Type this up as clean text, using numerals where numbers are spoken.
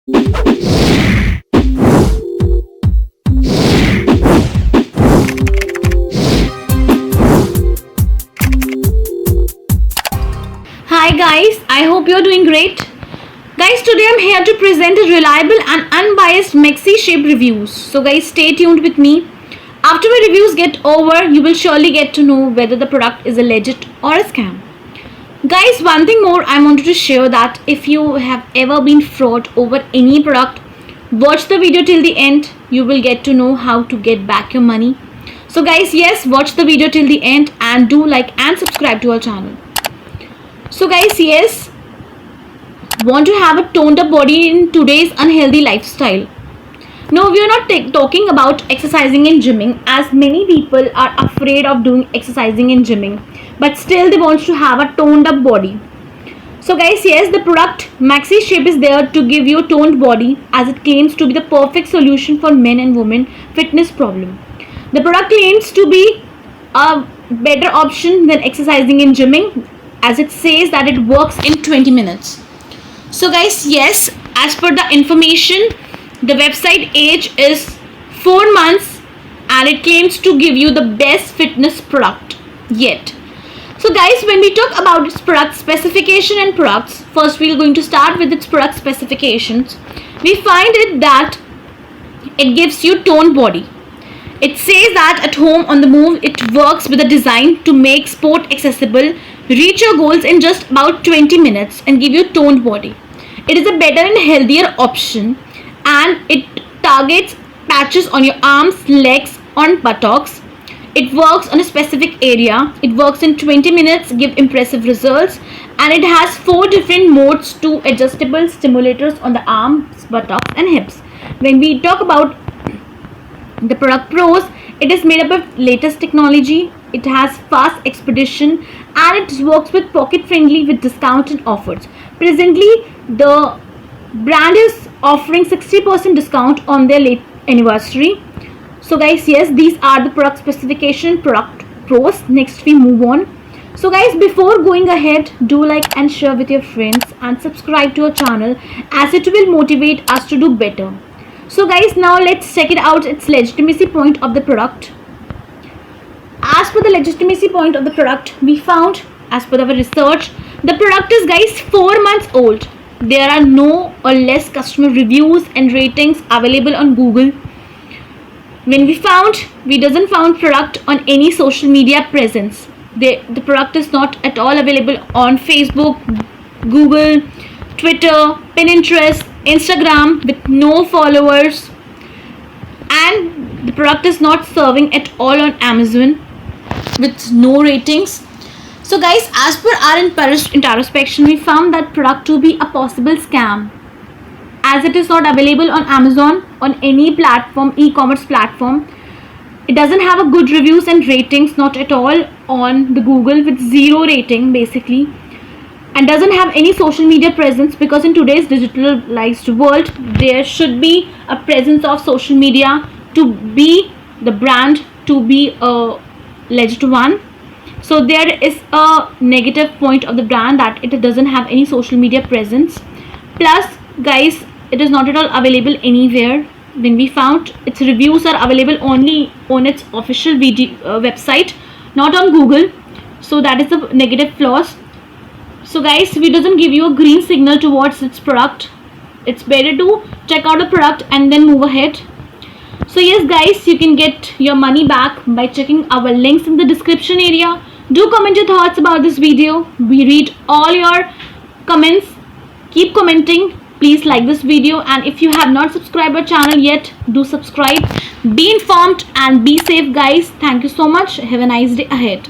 Hi guys, I hope you're doing great. Guys, today I'm here to present a reliable and unbiased Maxi Shape reviews. So guys, stay tuned with me. After my reviews get over, you will surely get to know whether the product is a legit or a scam. Guys, one thing more I wanted to share that if you have ever been fraud over any product, watch the video till the end. You will get to know how to get back your money. So guys, yes, watch the video till the end and do like and subscribe to our channel. So guys, yes, want to have a toned up body in today's unhealthy lifestyle. No, we are not talking about exercising and gymming, as many people are afraid of doing exercising and gymming, but still they want to have a toned up body. So guys, yes, the product Maxi Shape is there to give you a toned body, as it claims to be the perfect solution for men and women fitness problem. The product claims to be a better option than exercising and gymming, as it says that it works in 20 minutes. So guys, yes, as per the information, the website age is 4 months and it claims to give you the best fitness product yet. So guys, when we talk about its product specification and products, first we are going to start with its product specifications. We find it that it gives you toned body. It says that at home, on the move, it works with a design to make sport accessible, reach your goals in just about 20 minutes and give you toned body. It is a better and healthier option, and it targets patches on your arms, legs, on buttocks. It works on a specific area. It works in 20 minutes, give impressive results, and it has 4 different modes to adjustable stimulators on the arms, buttocks and hips. When we talk about the product pros, it is made up of latest technology. It has fast expedition and it works with pocket friendly with discounted offers. Presently, the brand is offering 60% discount on their late anniversary. So guys, yes, these are the product specification, product pros. Next we move on. So guys, before going ahead, do like and share with your friends and subscribe to our channel, as it will motivate us to do better. So guys, now let's check it out, its legitimacy point of the product. As per the legitimacy point of the product, we found, as per our research, the product is guys 4 months old. There are no or less customer reviews and ratings available on Google. When we doesn't found product on any social media presence. The product is not at all available on Facebook, Google, Twitter, Pinterest, Instagram with no followers, and the product is not serving at all on Amazon with no ratings. So guys, as per our introspection, we found that product to be a possible scam, as it is not available on Amazon, on any platform, e-commerce platform. It doesn't have a good reviews and ratings, not at all on the Google, with 0 rating basically, and doesn't have any social media presence, because in today's digitalized world there should be a presence of social media to be the brand to be a legit one. So there is a negative point of the brand, that it doesn't have any social media presence. Plus guys, it is not at all available anywhere. When we found its reviews are available only on its official website, not on Google. So that is the negative flaws. So guys, we doesn't give you a green signal towards its product. It's better to check out the product and then move ahead. So yes guys, you can get your money back by checking our links in the description area. Do comment your thoughts about this video. We read all your comments. Keep commenting. Please like this video, and if you have not subscribed our channel yet, do subscribe. Be informed and be safe guys. Thank you so much. Have a nice day ahead.